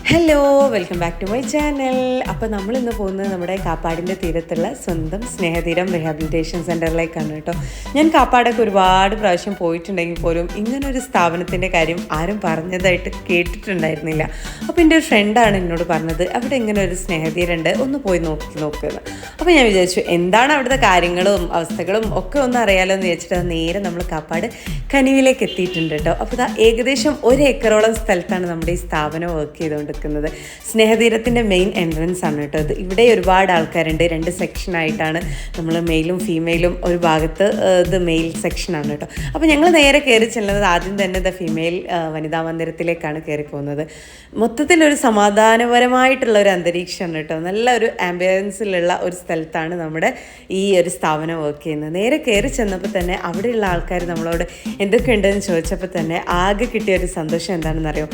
Hello, welcome back to my channel. അപ്പോൾ നമ്മളിന്ന് പോകുന്നത് നമ്മുടെ കാപ്പാടിൻ്റെ തീരത്തുള്ള സ്വന്തം സ്നേഹതീരം റീഹാബിലിറ്റേഷൻ സെൻറ്ററിലേക്കാണ് കേട്ടോ. ഞാൻ കാപ്പാടൊക്കെ ഒരുപാട് പ്രാവശ്യം പോയിട്ടുണ്ടെങ്കിൽ പോലും ഇങ്ങനൊരു സ്ഥാപനത്തിൻ്റെ കാര്യം ആരും പറഞ്ഞതായിട്ട് കേട്ടിട്ടുണ്ടായിരുന്നില്ല. അപ്പോൾ എൻ്റെ ഒരു ഫ്രണ്ടാണ് എന്നോട് പറഞ്ഞത് അവിടെ ഇങ്ങനെ ഒരു സ്നേഹതീരുണ്ട്, ഒന്ന് പോയി നോക്കുക. അപ്പോൾ ഞാൻ വിചാരിച്ചു എന്താണ് അവിടുത്തെ കാര്യങ്ങളും അവസ്ഥകളും ഒക്കെ ഒന്ന് അറിയാലോ എന്ന് വിചാരിച്ചിട്ട് നേരെ നമ്മൾ കാപ്പാട് കനിവിലേക്ക് എത്തിയിട്ടുണ്ട് കേട്ടോ. അപ്പോൾ ഏകദേശം 1 ഏക്കറോളം സ്ഥലത്താണ് നമ്മുടെ ഈ സ്ഥാപനം വർക്ക് ചെയ്തുകൊണ്ട് സ്നേഹതീരത്തിൻ്റെ മെയിൻ എൻട്രൻസ് ആണ് കേട്ടോ. ഇത് ഇവിടെ ഒരുപാട് ആൾക്കാരുണ്ട്. 2 സെക്ഷനായിട്ടാണ് നമ്മൾ മെയിലും ഫീമെയിലും. ഒരു ഭാഗത്ത് ഇത് മെയിൽ സെക്ഷനാണ് കേട്ടോ. അപ്പോൾ ഞങ്ങൾ നേരെ കയറി ചെല്ലുന്നത് ആദ്യം തന്നെ ഇത് ഫീമെയിൽ വനിതാ മന്ദിരത്തിലേക്കാണ് കയറി പോകുന്നത്. മൊത്തത്തിലൊരു സമാധാനപരമായിട്ടുള്ള ഒരു അന്തരീക്ഷമാണ് കേട്ടോ. നല്ലൊരു ആംബിയൻസിലുള്ള ഒരു സ്ഥലത്താണ് നമ്മുടെ ഈ ഒരു സ്ഥാപനം വർക്ക് ചെയ്യുന്നത്. നേരെ കയറി ചെന്നപ്പോൾ തന്നെ അവിടെയുള്ള ആൾക്കാർ നമ്മളോട് എന്തൊക്കെയുണ്ടെന്ന് ചോദിച്ചപ്പോൾ തന്നെ ആകെ കിട്ടിയൊരു സന്തോഷം എന്താണെന്നറിയോ,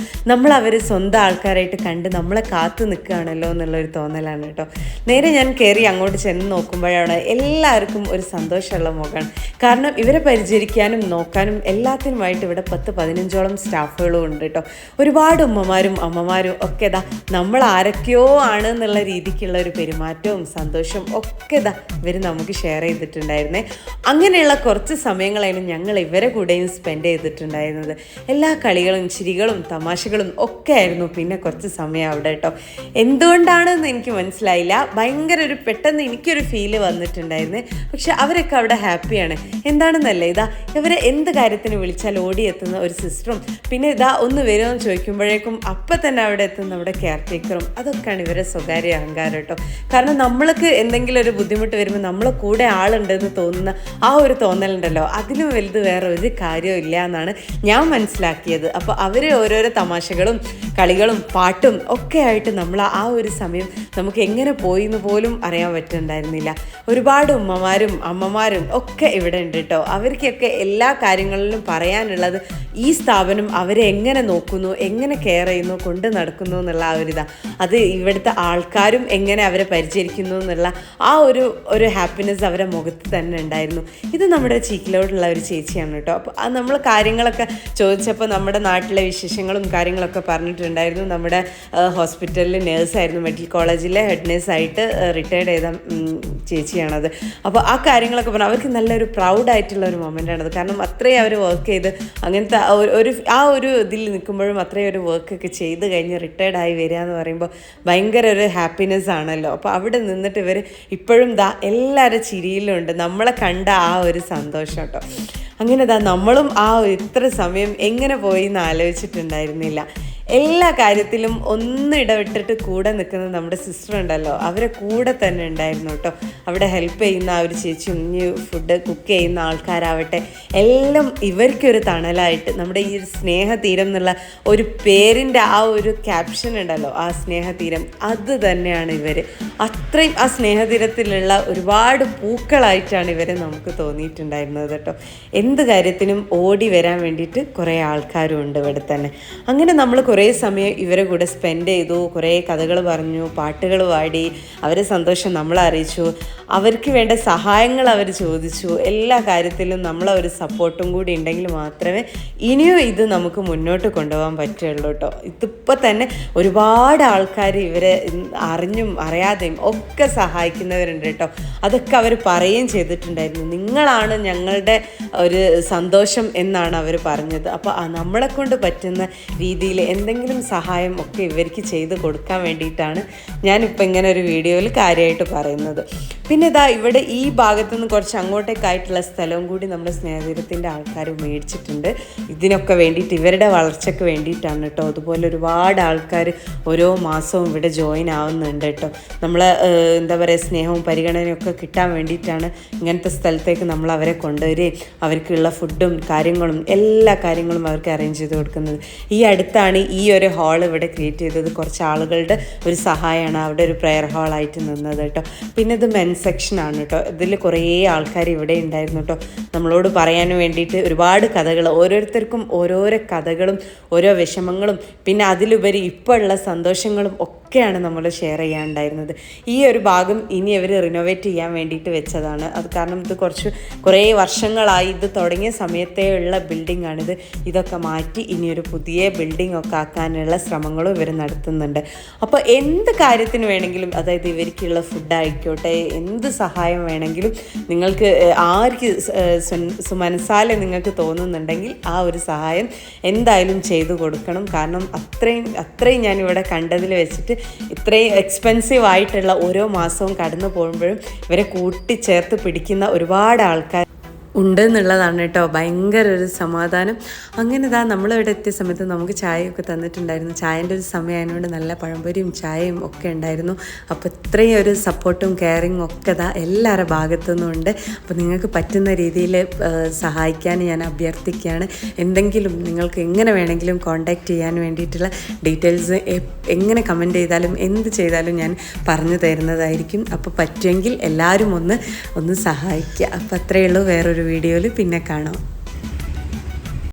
അവർ സ്വന്തം ആൾക്കാരായിട്ട് കണ്ട് നമ്മളെ കാത്തു നിൽക്കുകയാണല്ലോ എന്നുള്ളൊരു തോന്നലാണ് കേട്ടോ. നേരെ ഞാൻ കയറി അങ്ങോട്ട് ചെന്ന് നോക്കുമ്പോഴാണ് എല്ലാവർക്കും ഒരു സന്തോഷമുള്ള മുഖമാണ്. കാരണം ഇവരെ പരിചരിക്കാനും നോക്കാനും എല്ലാത്തിനുമായിട്ട് ഇവിടെ 10-15ഓളം സ്റ്റാഫുകളും ഉണ്ട് കേട്ടോ. ഒരുപാട് ഉമ്മമാരും അമ്മമാരും ഒക്കെ നമ്മൾ ആരൊക്കെയോ ആണ് എന്നുള്ള രീതിക്കുള്ള ഒരു പെരുമാറ്റവും സന്തോഷവും ഒക്കെ ഇവർ നമുക്ക് ഷെയർ ചെയ്തിട്ടുണ്ടായിരുന്നേ. അങ്ങനെയുള്ള കുറച്ച് സമയങ്ങളായിരുന്നു ഞങ്ങൾ ഇവരെ കൂടെയും സ്പെൻഡ് ചെയ്തിട്ടുണ്ടായിരുന്നത്. എല്ലാ കളികളും ചിരികളും തമാശകളും ഒക്കെ ആയിരുന്നു. പിന്നെ കുറച്ച് സമയം അവിടെ കേട്ടോ. എന്തുകൊണ്ടാണെന്ന് എനിക്ക് മനസ്സിലായില്ല. ഭയങ്കര പെട്ടെന്ന് എനിക്കൊരു ഫീല് വന്നിട്ടുണ്ടായിരുന്നു. പക്ഷെ അവരൊക്കെ അവിടെ ഹാപ്പിയാണ്. എന്താണെന്നല്ലേ, ഇവരെ എന്ത് കാര്യത്തിന് വിളിച്ചാൽ ഓടിയെത്തുന്ന ഒരു സിസ്റ്ററും പിന്നെ ഒന്ന് വരുമെന്ന് ചോദിക്കുമ്പോഴേക്കും അപ്പം തന്നെ അവിടെ എത്തുന്ന നമ്മുടെ കെയർ ടേക്കറും, അതൊക്കെയാണ് ഇവരെ സ്വകാര്യ അഹങ്കാരം കേട്ടോ. കാരണം നമ്മൾക്ക് എന്തെങ്കിലും ഒരു ബുദ്ധിമുട്ട് വരുമ്പോൾ നമ്മളെ കൂടെ ആളുണ്ടെന്ന് തോന്നുന്ന ആ ഒരു തോന്നലുണ്ടല്ലോ, അതിലും വലുത് വേറെ ഒരു കാര്യവും ഇല്ല എന്നാണ് ഞാൻ മനസ്സിലാക്കിയത്. അപ്പോൾ അവർ ഓരോരോ തമാശകളും കളികളും പാട്ടും ഒക്കെ ആയിട്ട് നമ്മൾ ആ ഒരു സമയം നമുക്ക് എങ്ങനെ പോയി എന്ന് പോലും അറിയാൻ പറ്റുന്നുണ്ടായിരുന്നില്ല. ഒരുപാട് ഉമ്മമാരും അമ്മമാരും ഒക്കെ ഇവിടെ ഉണ്ട് കേട്ടോ. അവർക്കൊക്കെ എല്ലാ കാര്യങ്ങളിലും പറയാനുള്ളത് ഈ സ്ഥാപനം അവരെ എങ്ങനെ നോക്കുന്നു, എങ്ങനെ കെയർ ചെയ്യുന്നു, കൊണ്ട് നടക്കുന്നു എന്നുള്ള ആ അത് ഇവിടുത്തെ ആൾക്കാരും എങ്ങനെ അവരെ പരിചരിക്കുന്നു എന്നുള്ള ആ ഒരു ഹാപ്പിനെസ് അവരുടെ മുഖത്ത് തന്നെ ഉണ്ടായിരുന്നു. ഇത് നമ്മുടെ ചീക്കിലോട്ടുള്ള ഒരു ചേച്ചിയാണ് കേട്ടോ. അപ്പോൾ നമ്മൾ കാര്യങ്ങളൊക്കെ ചോദിച്ചപ്പോൾ നമ്മുടെ നാട്ടിലെ വിശേഷങ്ങളും കാര്യങ്ങളൊക്കെ പറഞ്ഞിട്ടുണ്ടായിരുന്നു. നമ്മുടെ ഹോസ്പിറ്റലിൽ നേഴ്സായിരുന്നു, മെഡിക്കൽ കോളേജിലെ ഹെഡ് നേഴ്സായിട്ട് റിട്ടയർഡ് ചെയ്ത ചേച്ചിയാണത്. അപ്പോൾ ആ കാര്യങ്ങളൊക്കെ പറഞ്ഞു. അവർക്ക് നല്ലൊരു പ്രൗഡായിട്ടുള്ള ഒരു മൊമെൻ്റാണത്. കാരണം അത്രയും അവർ വർക്ക് ചെയ്ത് അങ്ങനത്തെ ഒരു ഇതിൽ നിൽക്കുമ്പോഴും അത്രയും ഒരു വർക്കൊക്കെ ചെയ്ത് കഴിഞ്ഞ് റിട്ടയർഡായി വരിക എന്ന് പറയുമ്പോൾ ഭയങ്കര ഒരു ഹാപ്പിനെസ് ആണല്ലോ. അപ്പോൾ അവിടെ നിന്നിട്ട് ഇവർ ഇപ്പോഴും എല്ലാവരുടെ ചിരിയിലുണ്ട് നമ്മളെ കണ്ട ആ ഒരു സന്തോഷം കേട്ടോ. അങ്ങനെ നമ്മളും ആ ഇത്ര സമയം എങ്ങനെ പോയി എന്ന് ആലോചിച്ചിട്ടുണ്ടായിരുന്നില്ല. എല്ലാ കാര്യത്തിലും ഇടവിട്ടിട്ട് കൂടെ നിൽക്കുന്ന നമ്മുടെ സിസ്റ്റർ ഉണ്ടല്ലോ, അവരെ കൂടെ തന്നെ ഉണ്ടായിരുന്നു കേട്ടോ. അവിടെ ഹെൽപ്പ് ചെയ്യുന്ന ആ ഒരു ചേച്ചിയും ഫുഡ് കുക്ക് ചെയ്യുന്ന ആൾക്കാരാവട്ടെ എല്ലാം ഇവർക്കൊരു തണലായിട്ട് നമ്മുടെ ഈ ഒരു സ്നേഹതീരം എന്നുള്ള ഒരു പേരിൻ്റെ ആ ഒരു ക്യാപ്ഷൻ ഉണ്ടല്ലോ, ആ സ്നേഹതീരം, അത് തന്നെയാണ് ഇവർ. അത്രയും ആ സ്നേഹതീരത്തിലുള്ള ഒരുപാട് പൂക്കളായിട്ടാണ് ഇവരെ നമുക്ക് തോന്നിയിട്ടുണ്ടായിരുന്നത് കേട്ടോ. എന്ത് കാര്യത്തിനും ഓടി വരാൻ വേണ്ടിയിട്ട് കുറേ ആൾക്കാരും ഉണ്ട് ഇവിടെ തന്നെ. അങ്ങനെ നമ്മൾ കുറേ സമയം ഇവരെ കൂടെ സ്പെൻഡ് ചെയ്തു. കുറേ കഥകൾ പറഞ്ഞു, പാട്ടുകൾ പാടി, അവരെ സന്തോഷം നമ്മളെ അറിയിച്ചു. അവർക്ക് വേണ്ട സഹായങ്ങൾ അവർ ചോദിച്ചു. എല്ലാ കാര്യത്തിലും നമ്മളൊരു സപ്പോർട്ടും കൂടി ഉണ്ടെങ്കിൽ മാത്രമേ ഇനിയും ഇത് നമുക്ക് മുന്നോട്ട് കൊണ്ടുപോകാൻ പറ്റുള്ളൂ കേട്ടോ. ഇതിപ്പോൾ തന്നെ ഒരുപാട് ആൾക്കാർ ഇവരെ അറിഞ്ഞും അറിയാതെയും ഒക്കെ സഹായിക്കുന്നവരുണ്ട് കേട്ടോ. അതൊക്കെ അവർ പറയുകയും ചെയ്തിട്ടുണ്ടായിരുന്നു. നിങ്ങളാണ് ഞങ്ങളുടെ ഒരു സന്തോഷം എന്നാണ് അവർ പറഞ്ഞത്. അപ്പോൾ നമ്മളെ കൊണ്ട് പറ്റുന്ന രീതിയിൽ എന്തെങ്കിലും സഹായം ഒക്കെ ഇവർക്ക് ചെയ്ത് കൊടുക്കാൻ വേണ്ടിയിട്ടാണ് ഞാനിപ്പോൾ ഇങ്ങനെ ഒരു വീഡിയോയിൽ കാര്യമായിട്ട് പറയുന്നത്. പിന്നെ ഇവിടെ ഈ ഭാഗത്തുനിന്ന് കുറച്ച് അങ്ങോട്ടേക്കായിട്ടുള്ള സ്ഥലവും കൂടി നമ്മുടെ സ്നേഹതീരത്തിൻ്റെ ആൾക്കാർ മേടിച്ചിട്ടുണ്ട്. ഇതിനൊക്കെ വേണ്ടിയിട്ട്, ഇവരുടെ വളർച്ചയ്ക്ക് വേണ്ടിയിട്ടാണ് കേട്ടോ. അതുപോലെ ഒരുപാട് ആൾക്കാർ ഓരോ മാസവും ഇവിടെ ജോയിൻ ആവുന്നുണ്ട് കേട്ടോ. നമ്മളെ എന്താ പറയുക, സ്നേഹവും പരിഗണനയും ഒക്കെ കിട്ടാൻ വേണ്ടിയിട്ടാണ് ഇങ്ങനത്തെ സ്ഥലത്തേക്ക് നമ്മൾ അവരെ കൊണ്ടുവരികയും അവർക്കുള്ള ഫുഡും കാര്യങ്ങളും എല്ലാ കാര്യങ്ങളും അവർക്ക് അറേഞ്ച് ചെയ്ത് കൊടുക്കുന്നത്. ഈ അടുത്താണ് ഈ ഒരു ഹാൾ ഇവിടെ ക്രിയേറ്റ് ചെയ്തത്. കുറച്ച് ആളുകളുടെ ഒരു സഹായമാണ് അവിടെ ഒരു പ്രെയർ ഹാളായിട്ട് നിന്നത് കേട്ടോ. പിന്നെ ഇത് മെൻസ് സെക്ഷനാണ് കേട്ടോ. ഇതിൽ കുറേ ആൾക്കാർ ഇവിടെ ഉണ്ടായിരുന്നു കേട്ടോ. നമ്മളോട് പറയാൻ വേണ്ടിയിട്ട് ഒരുപാട് കഥകൾ, ഓരോരുത്തർക്കും ഓരോരോ കഥകളും ഓരോ വിഷമങ്ങളും പിന്നെ അതിലുപരി ഇപ്പോൾ ഉള്ള സന്തോഷങ്ങളും ഒക്കെ ഒക്കെയാണ് നമ്മൾ ഷെയർ ചെയ്യാനുണ്ടായിരുന്നത്. ഈ ഒരു ഭാഗം ഇനി അവർ റിനോവേറ്റ് ചെയ്യാൻ വേണ്ടിയിട്ട് വെച്ചതാണ്. അത് കാരണം ഇത് കുറേ വർഷങ്ങളായി ഇത് തുടങ്ങിയ സമയത്തേ ഉള്ള ബിൽഡിംഗ് ആണിത്. ഇതൊക്കെ മാറ്റി ഇനിയൊരു പുതിയ ബിൽഡിംഗ് ഒക്കെ ആക്കാനുള്ള ശ്രമങ്ങളും ഇവർ നടത്തുന്നുണ്ട്. അപ്പോൾ എന്ത് കാര്യത്തിന് വേണമെങ്കിലും, അതായത് ഇവർക്കുള്ള ഫുഡ് ആയിക്കോട്ടെ, എന്ത് സഹായം വേണമെങ്കിലും നിങ്ങൾക്ക് ആർക്ക് മനസ്സാലെ നിങ്ങൾക്ക് തോന്നുന്നുണ്ടെങ്കിൽ ആ ഒരു സഹായം എന്തായാലും ചെയ്തു കൊടുക്കണം. കാരണം അത്രയും ഞാനിവിടെ കണ്ടതിൽ വെച്ചിട്ട് ഇത്രയും എക്സ്പെൻസീവ് ആയിട്ടുള്ള ഓരോ മാസവും കടന്നു പോകുമ്പോഴും ഇവരെ കൂട്ടിച്ചേർത്ത് പിടിക്കുന്ന ഒരുപാട് ആൾക്കാർ ഉണ്ട് എന്നുള്ളതാണ് കേട്ടോ. ഭയങ്കര ഒരു സമാധാനം. അങ്ങനെ നമ്മളിവിടെ എത്തിയ സമയത്ത് നമുക്ക് ചായയൊക്കെ തന്നിട്ടുണ്ടായിരുന്നു. ചായൻ്റെ ഒരു സമയമായതുകൊണ്ട് നല്ല പഴംപൊരിയും ചായയും ഒക്കെ ഉണ്ടായിരുന്നു. അപ്പോൾ ഇത്രയും ഒരു സപ്പോർട്ടും കെയറിങ്ങും ഒക്കെ എല്ലാവരുടെ ഭാഗത്തുനിന്നും ഉണ്ട്. അപ്പോൾ നിങ്ങൾക്ക് പറ്റുന്ന രീതിയിൽ സഹായിക്കാൻ ഞാൻ അഭ്യർത്ഥിക്കുകയാണ്. എന്തെങ്കിലും നിങ്ങൾക്ക് എങ്ങനെ വേണമെങ്കിലും കോൺടാക്റ്റ് ചെയ്യാൻ വേണ്ടിയിട്ടുള്ള ഡീറ്റെയിൽസ് എങ്ങനെ കമൻറ്റ് ചെയ്താലും എന്ത് ചെയ്താലും ഞാൻ പറഞ്ഞു തരുന്നതായിരിക്കും. അപ്പോൾ പറ്റുമെങ്കിൽ എല്ലാവരും ഒന്ന് സഹായിക്കുക. അപ്പോൾ അത്രയേ ഉള്ളൂ. വേറൊരു വീഡിയോയിൽ പിന്നെ കാണാം.